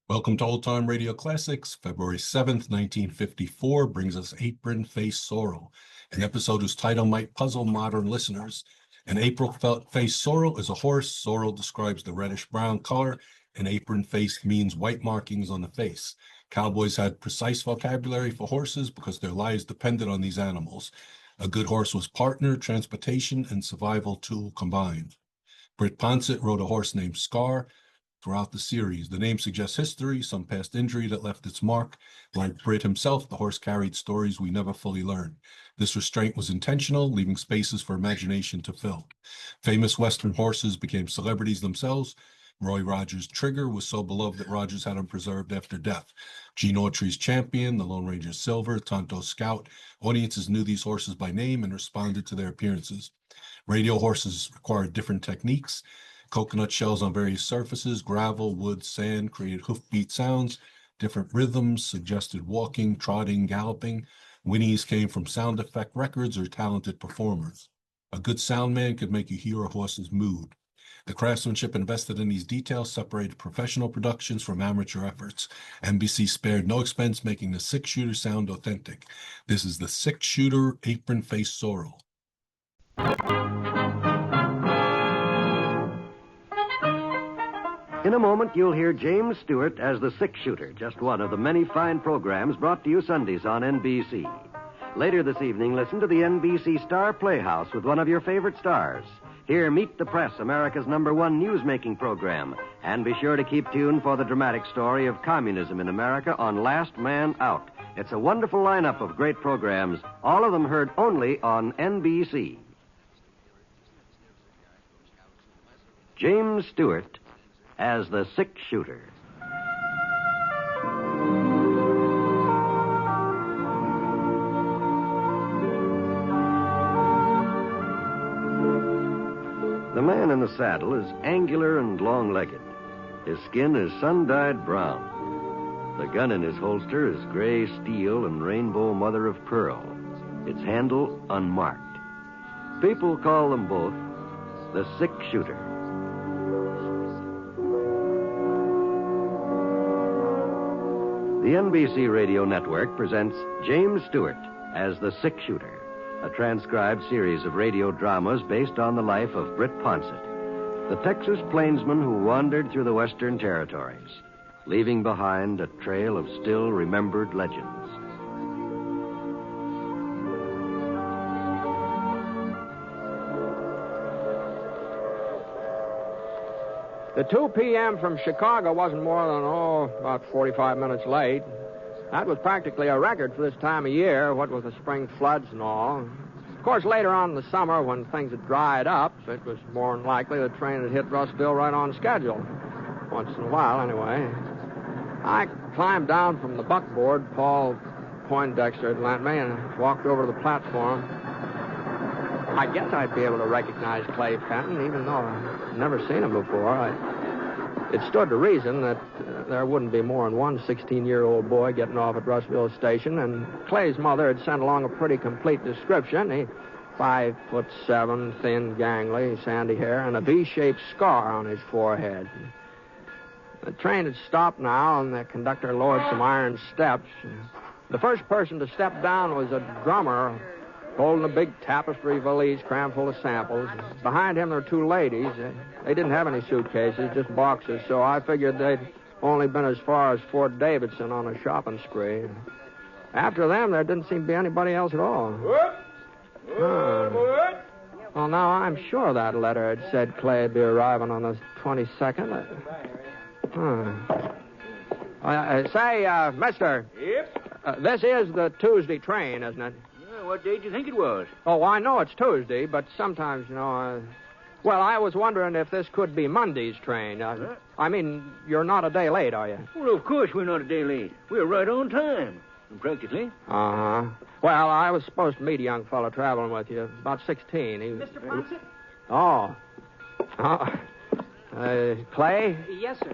Welcome to Old Time Radio Classics. February 7th, 1954 brings us Apron-faced Sorrel, an episode whose title might puzzle modern listeners. An apron-faced sorrel is a horse. Sorrel describes the reddish-brown color, and apron-faced means white markings on the face. Cowboys had precise vocabulary for horses because their lives depended on these animals. A good horse was partner, transportation, and survival tool combined. Britt Ponset wrote a horse named Scar throughout the series. The name suggests history, some past injury that left its mark. Like Britt himself, the horse carried stories we never fully learned. This restraint was intentional, leaving spaces for imagination to fill. Famous Western horses became celebrities themselves. Roy Rogers' Trigger was so beloved that Rogers had him preserved after death. Gene Autry's Champion, the Lone Ranger Silver, Tonto's Scout. Audiences knew these horses by name and responded to their appearances. Radio horses required different techniques. Coconut shells on various surfaces, gravel, wood, sand created hoofbeat sounds. Different rhythms suggested walking, trotting, galloping. Whinnies came from sound effect records or talented performers. A good sound man could make you hear a horse's mood. The craftsmanship invested in these details separated professional productions from amateur efforts. NBC spared no expense making the six-shooter sound authentic. This is the six-shooter apron-faced sorrel. In a moment, you'll hear James Stewart as the six-shooter, just one of the many fine programs brought to you Sundays on NBC. Later this evening, listen to the NBC Star Playhouse with one of your favorite stars. Here, Meet the Press, America's #1 news-making program. And be sure to keep tuned for the dramatic story of communism in America on Last Man Out. It's a wonderful lineup of great programs, all of them heard only on NBC. James Stewart as the six-shooter. The man in the saddle is angular and long-legged. His skin is sun-dyed brown. The gun in his holster is gray steel and rainbow mother of pearl, its handle unmarked. People call them both the six-shooter. The NBC Radio Network presents James Stewart as the six-shooter, a transcribed series of radio dramas based on the life of Britt Ponset, the Texas plainsman who wandered through the Western Territories, leaving behind a trail of still remembered legends. The 2 p.m. from Chicago wasn't more than, about 45 minutes late. That was practically a record for this time of year, what with the spring floods and all. Of course, later on in the summer, when things had dried up, it was more than likely the train had hit Russellville right on schedule. Once in a while, anyway. I climbed down from the buckboard Paul Poindexter had lent me and walked over to the platform. I guess I'd be able to recognize Clay Fenton, even though I'd never seen him before. It stood to reason that there wouldn't be more than one 16-year-old boy getting off at Russellville Station, and Clay's mother had sent along a pretty complete description. He 5'7", thin, gangly, sandy hair, and a V-shaped scar on his forehead. The train had stopped now, and the conductor lowered some iron steps. The first person to step down was a drummer holding a big tapestry valise crammed full of samples. Behind him there were 2 ladies. They didn't have any suitcases, just boxes, so I figured they'd only been as far as Fort Davidson on a shopping spree. After them, there didn't seem to be anybody else at all. Well, now, I'm sure that letter had said Clay'd be arriving on the 22nd. Say, mister. Yep? This is the Tuesday train, isn't it? What day do you think it was? Oh, I know it's Tuesday, but sometimes, well, I was wondering if this could be Monday's train. I mean, you're not a day late, are you? Well, of course we're not a day late. We're right on time, practically. Uh-huh. Well, I was supposed to meet a young fellow traveling with you, about 16. Mr. Ponset? Clay? Yes, sir.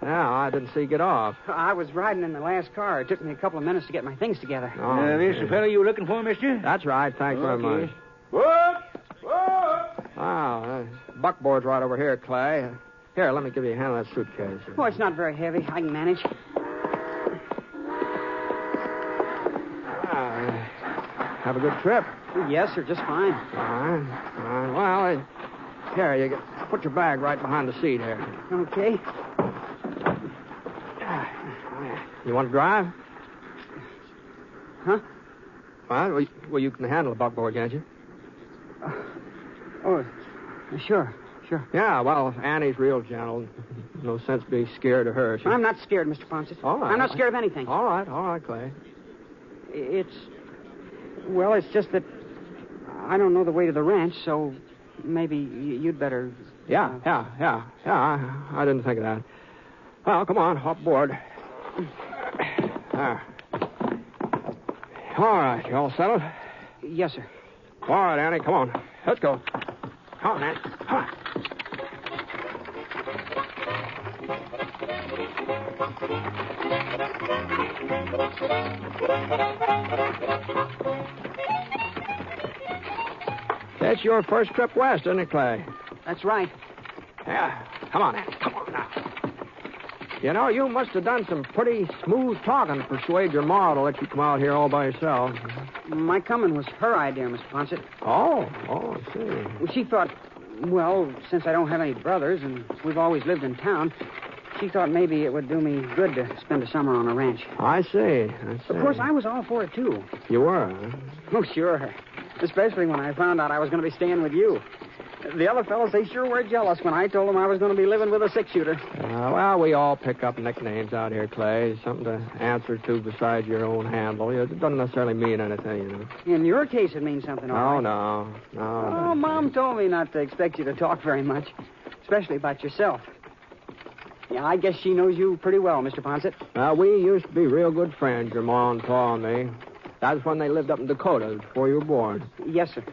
Yeah, I didn't see you get off. I was riding in the last car. It took me a couple of minutes to get my things together. This the fellow you were looking for, mister? That's right. Thanks very much. What? Buckboard's right over here, Clay. Here, let me give you a hand on that suitcase. Oh, it's not very heavy. I can manage. Have a good trip. Yes, sir, just fine. All right. Well, here, put your bag right behind the seat here. Okay. You want to drive? Huh? Well, you can handle a buckboard, can't you? Sure. Yeah, well, Annie's real gentle. No sense being scared of her. I'm not scared, Mr. Ponset. All right. I'm not scared of anything. All right, Clay. It's just that I don't know the way to the ranch, so maybe you'd better... Yeah. I didn't think of that. Well, come on, hop aboard. There. All right, you all settled? Yes, sir. All right, Annie, come on. Let's go. Come on, Annie. Come on. That's your first trip west, isn't it, Clay? That's right. Yeah. Come on, Annie. Come on now. You know, you must have done some pretty smooth talking to persuade your ma to let you come out here all by yourself. My coming was her idea, Mr. Ponset. Oh, I see. She thought, well, since I don't have any brothers and we've always lived in town, she thought maybe it would do me good to spend a summer on a ranch. I see. Of course, I was all for it, too. You were, huh? Oh, sure. Especially when I found out I was going to be staying with you. The other fellows, they sure were jealous when I told them I was going to be living with a six-shooter. Well, we all pick up nicknames out here, Clay. Something to answer to besides your own handle. It doesn't necessarily mean anything, you know. In your case, it means something, all right. No. Oh, Mom told me not to expect you to talk very much, especially about yourself. Yeah, I guess she knows you pretty well, Mr. Ponset. We used to be real good friends, your Ma and Pa and me. That was when they lived up in Dakota before you were born. Yes, sir.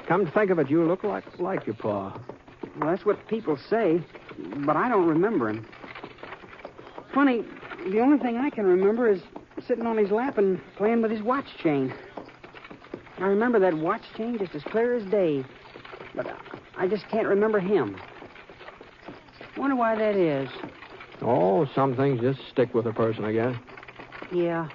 Come to think of it, you look like your Pa. Well, that's what people say, but I don't remember him. Funny, the only thing I can remember is sitting on his lap and playing with his watch chain. I remember that watch chain just as clear as day, but I just can't remember him. Wonder why that is. Oh, some things just stick with a person, I guess. Yeah.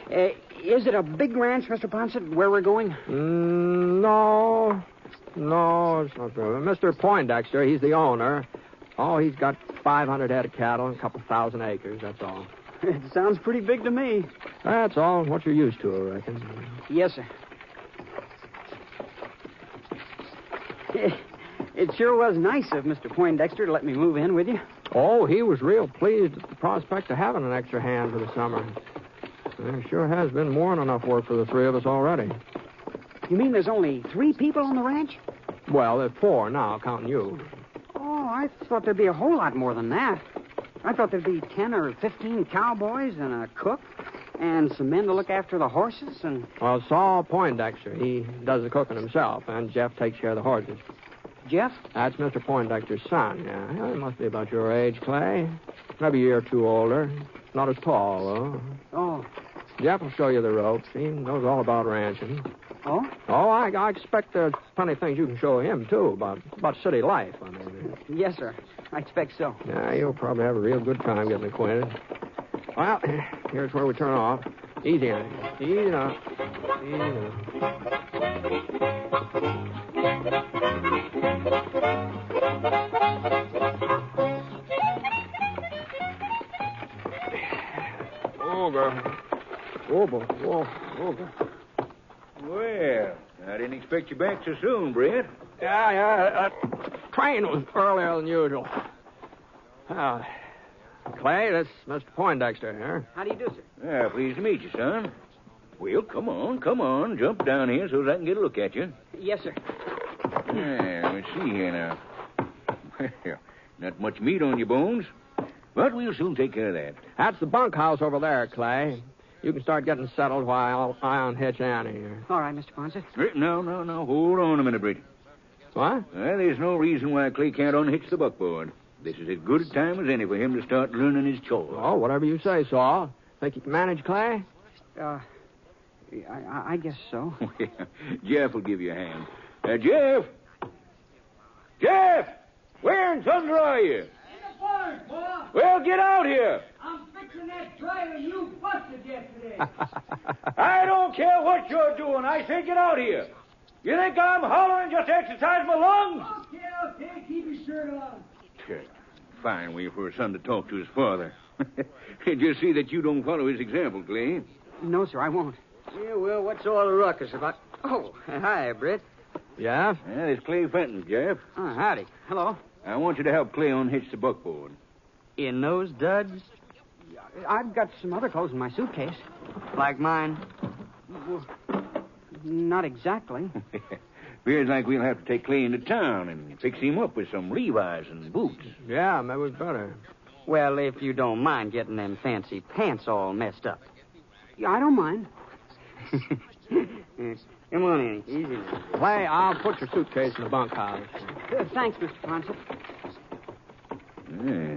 Is it a big ranch, Mr. Ponset, where we're going? No, it's not true. Mr. Poindexter, he's the owner. Oh, he's got 500 head of cattle and a couple thousand acres, that's all. It sounds pretty big to me. That's all what you're used to, I reckon. Yes, sir. It sure was nice of Mr. Poindexter to let me move in with you. Oh, he was real pleased at the prospect of having an extra hand for the summer. There sure has been more than enough work for the three of us already. You mean there's only 3 people on the ranch? Well, there's 4 now, counting you. Oh, I thought there'd be a whole lot more than that. I thought there'd be 10 or 15 cowboys and a cook and some men to look after the horses and... Well, Saul Poindexter, he does the cooking himself, and Jeff takes care of the horses. Jeff? That's Mr. Poindexter's son, yeah. He must be about your age, Clay. Maybe a year or 2 older. Not as tall, though. Oh. Jeff will show you the ropes. He knows all about ranching. Oh? Oh, I expect there's plenty of things you can show him, too, about city life, I mean. Yes, sir. I expect so. Yeah, you'll probably have a real good time getting acquainted. Well, here's where we turn off. Easy on it. Easy now. Easy now. Oh, girl. Oh, boy. Oh, girl. Well, I didn't expect you back so soon, Britt. Yeah. Train was earlier than usual. Clay, that's Mr. Poindexter here. How do you do, sir? Pleased to meet you, son. Well, come on. Jump down here so that I can get a look at you. Yes, sir. Let's see here now. Well, not much meat on your bones, but we'll soon take care of that. That's the bunkhouse over there, Clay. You can start getting settled while I unhitch Annie here. All right, Mr. Ponset. No. Hold on a minute, Britt. What? Well, there's no reason why Clay can't unhitch the buckboard. This is as good a time as any for him to start learning his chores. Oh, whatever you say, Saul. Think you can manage, Clay? I guess so. Jeff will give you a hand. Jeff! Jeff! Where in thunder are you? In the barn, Pa. Well, get out here. I'm fixing that trailer you busted yesterday. I don't care what you're doing. I say get out here. You think I'm hollering just to exercise my lungs? Okay, keep your shirt on. Fine way for a son to talk to his father. Just see that you don't follow his example, Clay. No, sir, I won't. Yeah, well, what's all the ruckus about? Oh, hi, Britt. Yeah? Yeah, it's Clay Fenton, Jeff. Oh, howdy. Hello. I want you to help Clay unhitch the buckboard. In those duds? I've got some other clothes in my suitcase. Like mine? Well, not exactly. Feels like we'll have to take Clay into town and fix him up with some Levi's and boots. Yeah, maybe we better. Well, if you don't mind getting them fancy pants all messed up. Yeah, I don't mind. Come on in. Easy. Clay, I'll put your suitcase in the bunkhouse. Thanks, Mr. Ponset. Yeah.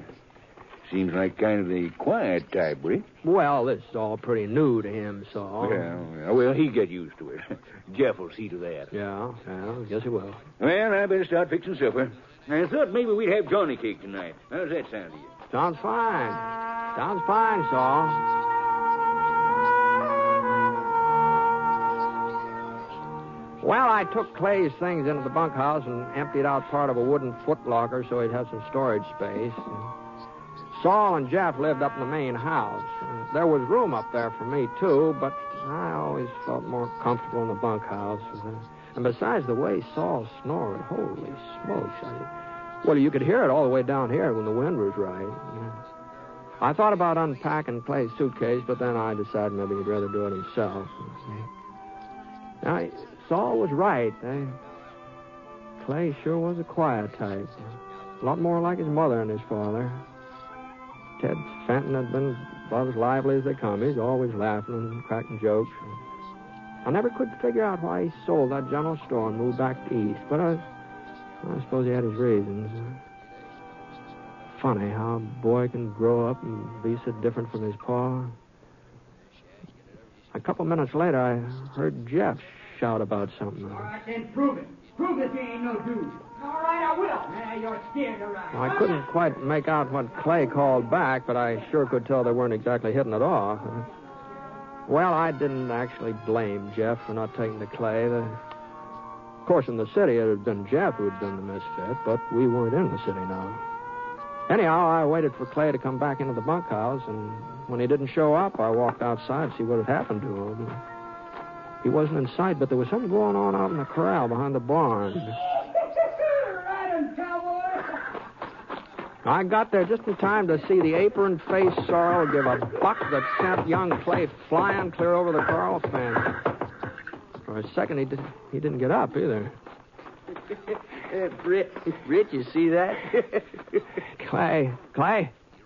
Seems like kind of the quiet type, Britt. Well, this is all pretty new to him, so... Yeah, well, he'll get used to it. Jeff will see to that. Yeah, guess he will. Well, I better start fixing supper. I thought maybe we'd have Johnny cake tonight. How's that sound to you? Sounds fine. Sounds fine, Saul. Well, I took Clay's things into the bunkhouse and emptied out part of a wooden footlocker so he'd have some storage space. Saul and Jeff lived up in the main house. There was room up there for me, too, but I always felt more comfortable in the bunkhouse. And besides, the way Saul snored, holy smokes. Well, you could hear it all the way down here when the wind was right. I thought about unpacking Clay's suitcase, but then I decided maybe he'd rather do it himself. Now, Saul was right. Clay sure was a quiet type. A lot more like his mother and his father. Ted Fenton had been about as lively as they come. He's always laughing and cracking jokes. I never could figure out why he sold that general store and moved back east, but I suppose he had his reasons. Funny how a boy can grow up and be so different from his pa. A couple minutes later, I heard Jeff shout about something. All right, then prove it. Prove that you ain't no dude. All right, I will. Now, you're scared around. Well, I couldn't quite make out what Clay called back, but I sure could tell they weren't exactly hitting it off. Well, I didn't actually blame Jeff for not taking the Clay. Of course, in the city, it had been Jeff who had been the misfit, but we weren't in the city now. Anyhow, I waited for Clay to come back into the bunkhouse, and when he didn't show up, I walked outside to see what had happened to him. He wasn't in sight, but there was something going on out in the corral behind the barn. Right on, Cowboy. I got there just in time to see the apron-faced Sorrel give a buck that sent young Clay flying clear over the corral fence. For a second, he didn't get up either. Britt, you see that? Clay,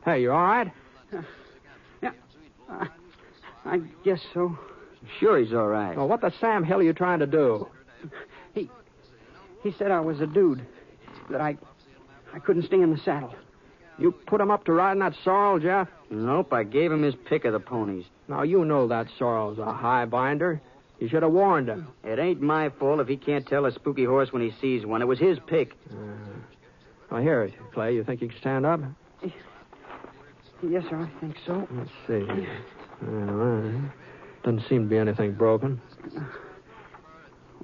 hey, you all right? Yeah, I guess so. Sure he's all right. Well, what the Sam Hill are you trying to do? He said I was a dude, that I couldn't stay in the saddle. You put him up to riding that sorrel, Jeff? Nope, I gave him his pick of the ponies. Now, you know that sorrel's a high binder. You should have warned him. It ain't my fault if he can't tell a spooky horse when he sees one. It was his pick. Well, here, Clay, you think you can stand up? Yes, sir, I think so. Let's see. Doesn't seem to be anything broken.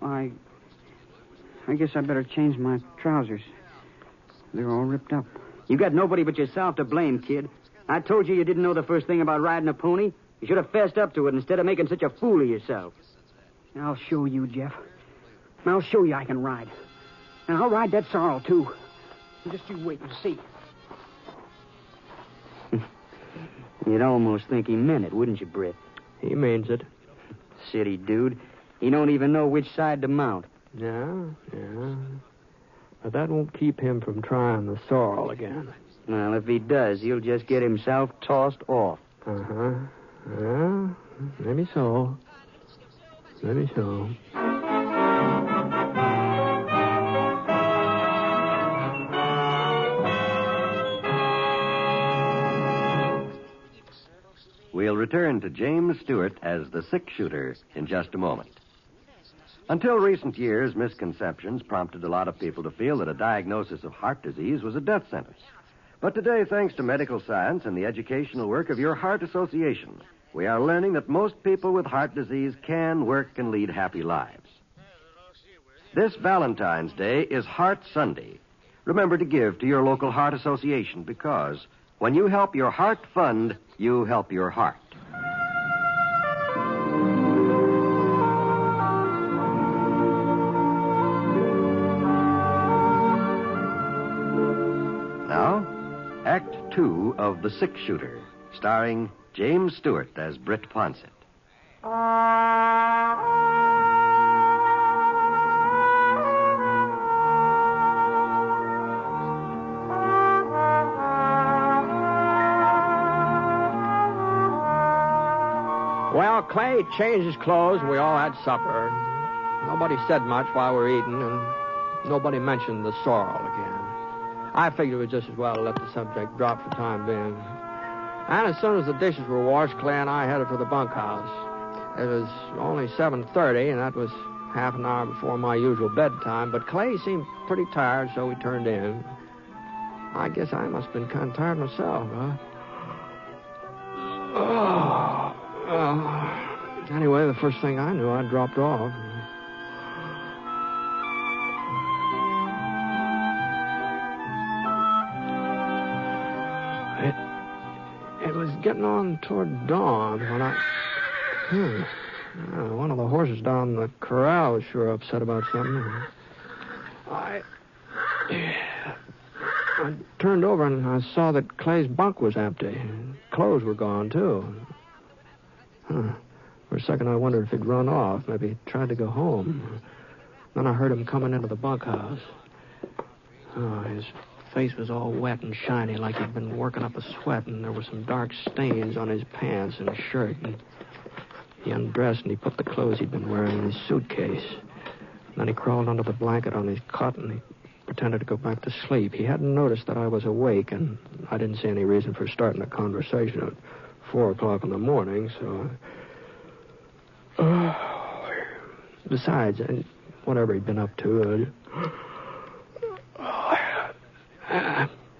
I guess I better change my trousers. They're all ripped up. You got nobody but yourself to blame, kid. I told you didn't know the first thing about riding a pony. You should have fessed up to it instead of making such a fool of yourself. I'll show you, Jeff. I'll show you I can ride. And I'll ride that sorrel, too. Just you wait and see. You'd almost think he meant it, wouldn't you, Britt? He means it. City dude. He don't even know which side to mount. Yeah. But that won't keep him from trying the sorrel again. Well, if he does, he'll just get himself tossed off. Uh-huh. Well, maybe so. We'll return to James Stewart as the six-shooter in just a moment. Until recent years, misconceptions prompted a lot of people to feel that a diagnosis of heart disease was a death sentence. But today, thanks to medical science and the educational work of your Heart Association, we are learning that most people with heart disease can work and lead happy lives. This Valentine's Day is Heart Sunday. Remember to give to your local Heart Association because when you help your heart fund, you help your heart. Now, Act 2 of The Six Shooter, starring James Stewart as Britt Ponset. Well, Clay changed his clothes, and we all had supper. Nobody said much while we were eating, and nobody mentioned the Sorrel again. I figured it was just as well to let the subject drop for the time being. And as soon as the dishes were washed, Clay and I headed for the bunkhouse. It was only 7:30, and that was half an hour before my usual bedtime, but Clay seemed pretty tired, so we turned in. I guess I must have been kind of tired myself, huh? Anyway, the first thing I knew, I dropped off. It was getting on toward dawn when one of the horses down the corral was sure upset about something. I turned over and I saw that Clay's bunk was empty. Clothes were gone, too. For a second, I wondered if he'd run off. Maybe he tried to go home. Then I heard him coming into the bunkhouse. His face was all wet and shiny, like he'd been working up a sweat, and there were some dark stains on his pants and shirt. And he undressed and he put the clothes he'd been wearing in his suitcase. Then he crawled under the blanket on his cot and he pretended to go back to sleep. He hadn't noticed that I was awake, and I didn't see any reason for starting a conversation at 4 o'clock in the morning, so... Besides, whatever he'd been up to,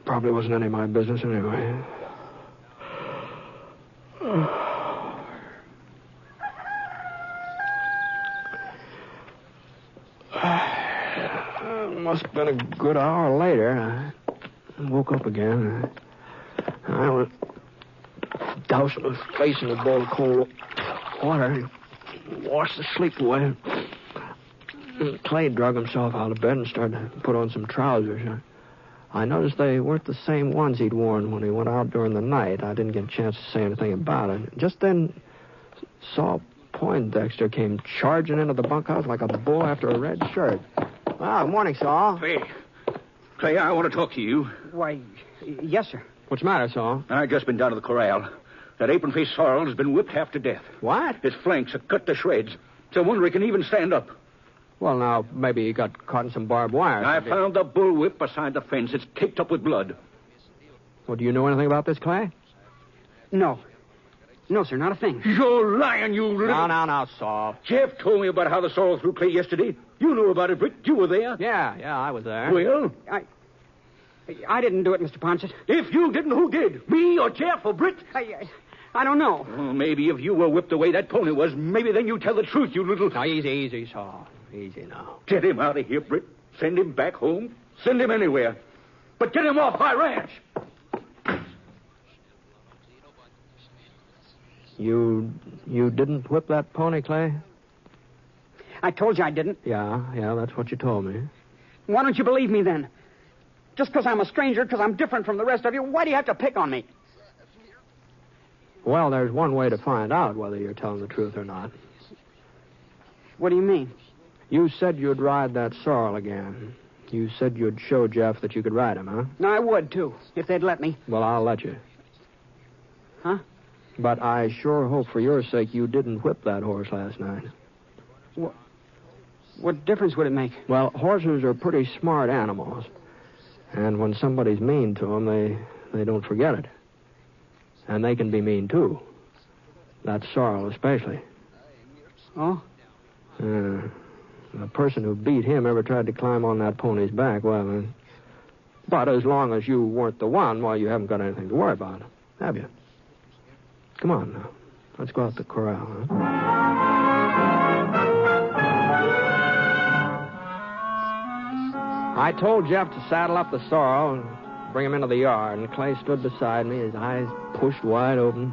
probably wasn't any of my business anyway. Must have been a good hour later. I woke up again. I was dousing my face in a bowl of cold water. Washed the sleep away. Clay drug himself out of bed and started to put on some trousers. I noticed they weren't the same ones he'd worn when he went out during the night. I didn't get a chance to say anything about it. Just then, Saul Poindexter came charging into the bunkhouse like a bull after a red shirt. Well, good morning, Saul. Clay, I want to talk to you. Why, yes, sir. What's the matter, Saul? I've just been down to the corral. That apron-faced Sorrel has been whipped half to death. What? His flanks are cut to shreds. It's a wonder he can even stand up. Well, now, maybe he got caught in some barbed wire. I found the bullwhip beside the fence. It's caked up with blood. Well, do you know anything about this, Clay? No. No, sir, not a thing. You're lying, you little... Now, Saul. Jeff told me about how the Sorrel threw Clay yesterday. You knew about it, Britt. You were there. Yeah, I was there. Well? I didn't do it, Mr. Ponset. If you didn't, who did? Me or Jeff or Britt? I don't know. Well, maybe if you were whipped the way that pony was, maybe then you'd tell the truth, you little... Now, easy, Saul. Easy now. Get him out of here, Britt. Send him back home. Send him anywhere. But get him off my ranch. You didn't whip that pony, Clay? I told you I didn't. Yeah, that's what you told me. Why don't you believe me then? Just because I'm a stranger, because I'm different from the rest of you, why do you have to pick on me? Well, there's one way to find out whether you're telling the truth or not. What do you mean? You said you'd ride that Sorrel again. You said you'd show Jeff that you could ride him, huh? No, I would, too, if they'd let me. Well, I'll let you. Huh? But I sure hope for your sake you didn't whip that horse last night. What difference would it make? Well, horses are pretty smart animals. And when somebody's mean to them, they don't forget it. And they can be mean, too. That Sorrel especially. Oh? the person who beat him ever tried to climb on that pony's back, well, but as long as you weren't the one, well, you haven't got anything to worry about, have you? Come on now. Let's go out to the corral, huh? I told Jeff to saddle up the sorrel and bring him into the yard, and Clay stood beside me, his eyes pushed wide open,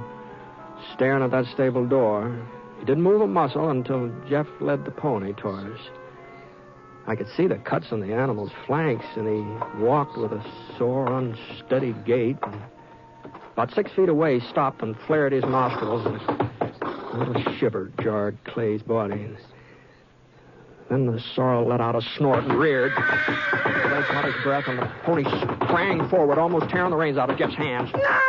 staring at that stable door. He didn't move a muscle until Jeff led the pony toward us. I could see the cuts on the animal's flanks, and he walked with a sore, unsteady gait. And about 6 feet away, he stopped and flared his nostrils, and a little shiver jarred Clay's body. Then the sorrel let out a snort and reared. Clay caught his breath, and the pony sprang forward, almost tearing the reins out of Jeff's hands. No!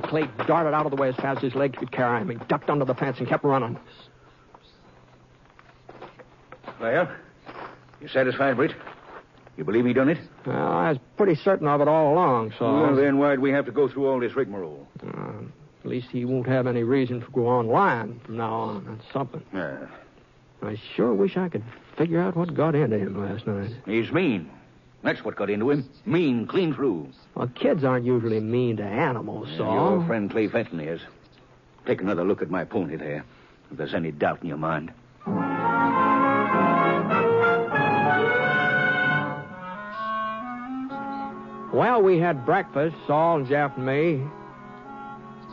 Clay darted out of the way as fast as his legs could carry him. He ducked under the fence and kept running. Well, you satisfied, Britt? You believe he done it? Well, I was pretty certain of it all along, so... Well, then why'd we have to go through all this rigmarole? At least he won't have any reason to go on lying from now on. That's something. I sure wish I could figure out what got into him last night. He's mean. That's what got into him. Mean, clean through. Well, kids aren't usually mean to animals, so... Your friend Clay Fenton is. Take another look at my pony there, if there's any doubt in your mind. Well, we had breakfast, Saul and Jeff and me.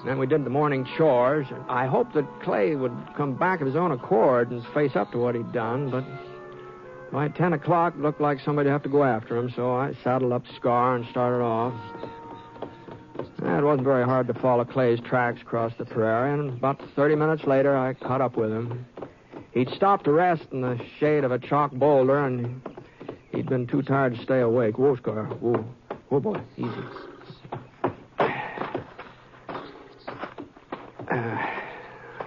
Then we did the morning chores. I hoped that Clay would come back of his own accord and face up to what he'd done, but by 10 o'clock, it looked like somebody'd have to go after him, so I saddled up Scar and started off. It wasn't very hard to follow Clay's tracks across the prairie, and about 30 minutes later, I caught up with him. He'd stopped to rest in the shade of a chalk boulder, and he'd been too tired to stay awake. Whoa, Scar. Whoa. Whoa, boy. Easy.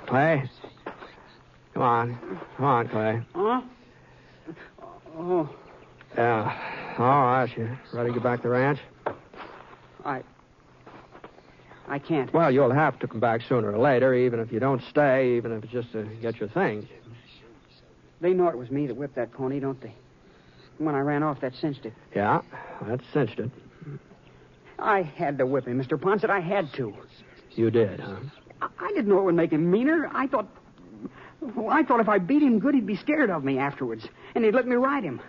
Clay? Come on, Clay. Huh? Oh. Yeah. All right. You ready to get back to the ranch? I can't. Well, you'll have to come back sooner or later, even if you don't stay, even if it's just to get your things. They know it was me that whipped that pony, don't they? When I ran off, that cinched it. Yeah, that cinched it. I had to whip him, Mr. Ponset. I had to. You did, huh? I didn't know it would make him meaner. I thought if I beat him good, he'd be scared of me afterwards, and he'd let me ride him.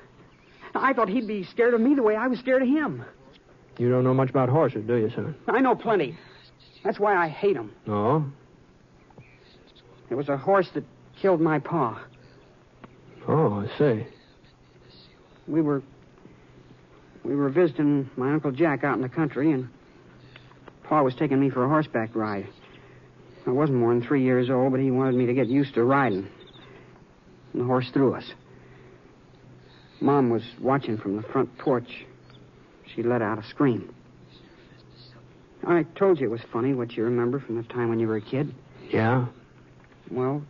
I thought he'd be scared of me the way I was scared of him. You don't know much about horses, do you, son? I know plenty. That's why I hate him. Oh? It was a horse that killed my pa. Oh, I see. We were visiting my Uncle Jack out in the country, and Pa was taking me for a horseback ride. I wasn't more than 3 years old, but he wanted me to get used to riding. And the horse threw us. Mom was watching from the front porch. She let out a scream. I told you it was funny what you remember from the time when you were a kid. Yeah? Well,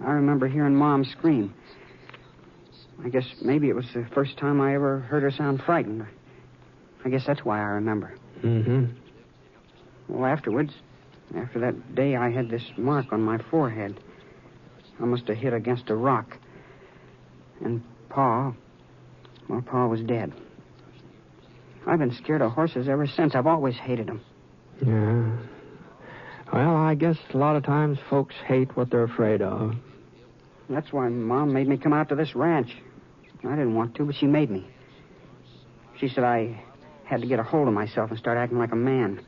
I remember hearing Mom scream. I guess maybe it was the first time I ever heard her sound frightened. I guess that's why I remember. Mm-hmm. Well, afterwards, after that day, I had this mark on my forehead. I must have hit against a rock. And Pa was dead. I've been scared of horses ever since. I've always hated them. Yeah. Well, I guess a lot of times folks hate what they're afraid of. That's why Mom made me come out to this ranch. I didn't want to, but she made me. She said I had to get a hold of myself and start acting like a man.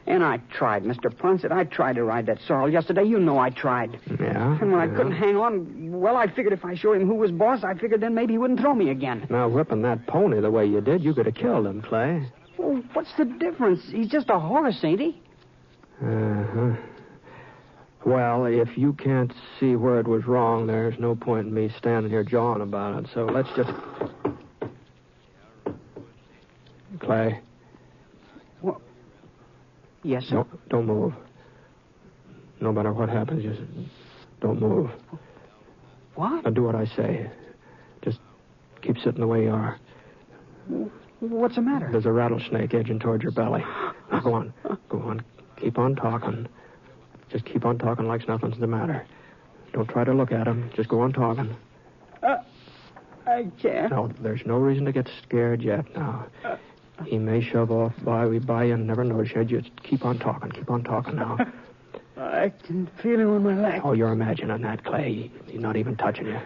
And I tried, Mr. Ponset. I tried to ride that sorrel yesterday. You know I tried. Yeah? And when I couldn't hang on, well, I figured if I showed him who was boss, I figured then maybe he wouldn't throw me again. Now, whipping that pony the way you did, you could have killed him, Clay. Well, what's the difference? He's just a horse, ain't he? Uh-huh. Well, if you can't see where it was wrong, there's no point in me standing here jawing about it. So let's just... Clay. What? Yes, sir. No, don't move. No matter what happens, just don't move. What? Now do what I say. Just keep sitting the way you are. What's the matter? There's a rattlesnake edging toward your belly. Now go on. Go on. Keep on talking. Just keep on talking like nothing's the matter. Don't try to look at him. Just go on talking. I can't. No, there's no reason to get scared yet now. He may shove off by you and never notice you. Just keep on talking now. I can feel him on my leg. Oh, you're imagining that, Clay. He's not even touching you.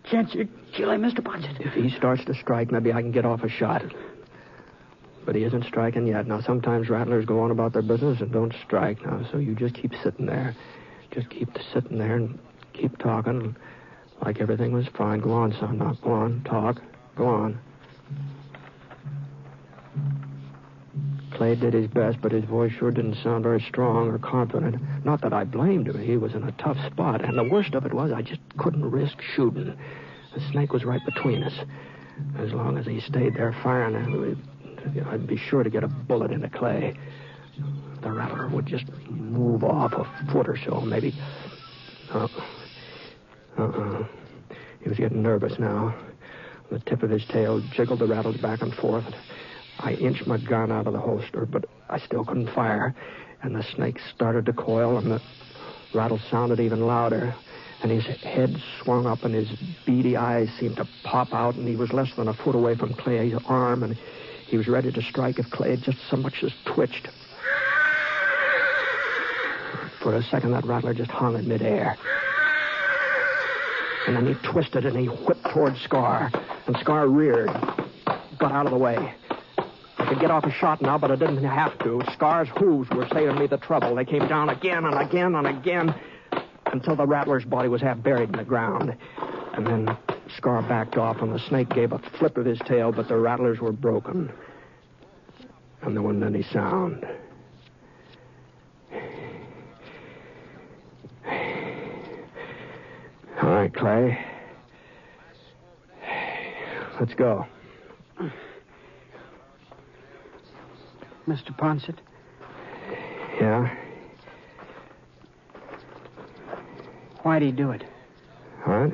Can't you kill him, Mr. Ponset? If he starts to strike, maybe I can get off a shot. But he isn't striking yet. Now, sometimes rattlers go on about their business and don't strike now, so you just keep sitting there. Just keep sitting there and keep talking like everything was fine. Go on, son. Now, go on. Talk. Go on. Clay did his best, but his voice sure didn't sound very strong or confident. Not that I blamed him. He was in a tough spot, and the worst of it was I just couldn't risk shooting. The snake was right between us. As long as he stayed there firing, I'd be sure to get a bullet into Clay. The rattler would just move off a foot or so, maybe. He was getting nervous now. The tip of his tail jiggled the rattles back and forth. I inched my gun out of the holster, but I still couldn't fire. And the snake started to coil, and the rattle sounded even louder. And his head swung up, and his beady eyes seemed to pop out, and he was less than a foot away from Clay's arm, and he was ready to strike if Clay had just so much as twitched. For a second, that rattler just hung in midair. And then he twisted, and he whipped toward Scar. And Scar reared, got out of the way. I could get off a shot now, but I didn't have to. Scar's hooves were saving me the trouble. They came down again and again and again until the rattler's body was half buried in the ground. And then Scar backed off, and the snake gave a flip of his tail, but the rattlers were broken. And there wasn't any sound. All right, Clay. Let's go. Mr. Ponset? Yeah? Why'd he do it? What?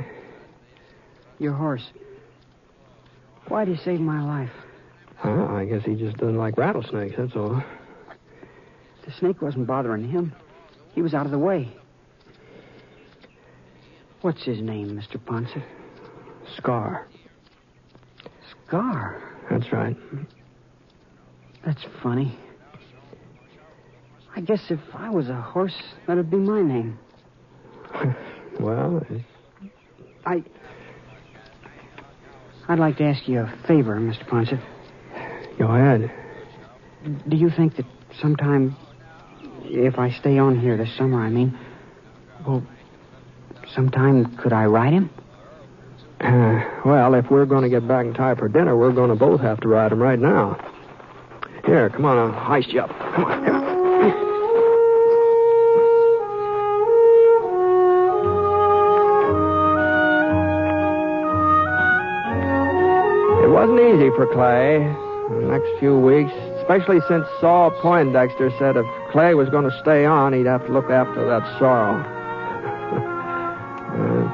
Your horse. Why'd he save my life? I guess he just doesn't like rattlesnakes, that's all. The snake wasn't bothering him. He was out of the way. What's his name, Mr. Ponset? Scar. Scar? That's right. That's funny. I guess if I was a horse, that'd be my name. Well, I'd like to ask you a favor, Mr. Ponset. Go ahead. Do you think that sometime, if I stay on here this summer, sometime could I ride him? Well, if we're going to get back in time for dinner, we're going to both have to ride him right now. Here, come on, I'll heist you up. Come on, here. It wasn't easy for Clay the next few weeks, especially since Saul Poindexter said if Clay was going to stay on, he'd have to look after that Sorrel.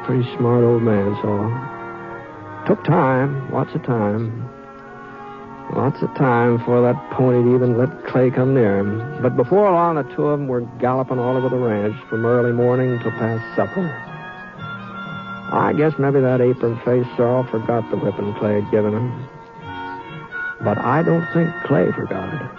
Pretty smart old man, Saul. Took time, lots of time. Lots of time for that pony to even let Clay come near him. But before long, the two of them were galloping all over the ranch from early morning till past supper. I guess maybe that apron-faced Sorrel forgot the whipping Clay had given him. But I don't think Clay forgot it.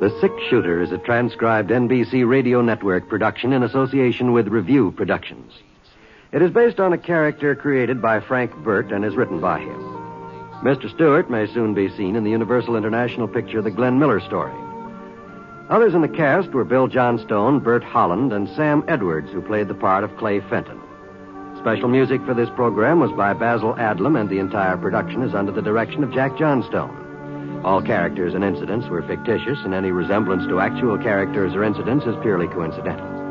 The Six Shooter is a transcribed NBC Radio Network production in association with Review Productions. It is based on a character created by Frank Burt and is written by him. Mr. Stewart may soon be seen in the Universal International picture The Glenn Miller Story. Others in the cast were Bill Johnstone, Burt Holland, and Sam Edwards, who played the part of Clay Fenton. Special music for this program was by Basil Adlam, and the entire production is under the direction of Jack Johnstone. All characters and incidents were fictitious, and any resemblance to actual characters or incidents is purely coincidental.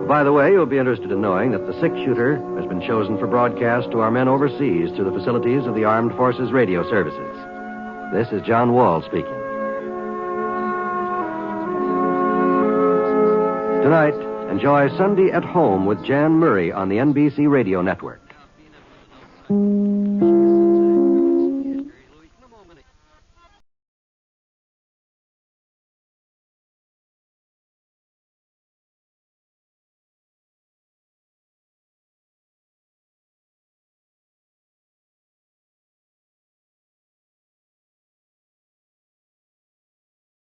By the way, you'll be interested in knowing that the Six Shooter has been chosen for broadcast to our men overseas through the facilities of the Armed Forces Radio Services. This is John Wall speaking. Tonight, enjoy Sunday at Home with Jan Murray on the NBC Radio Network.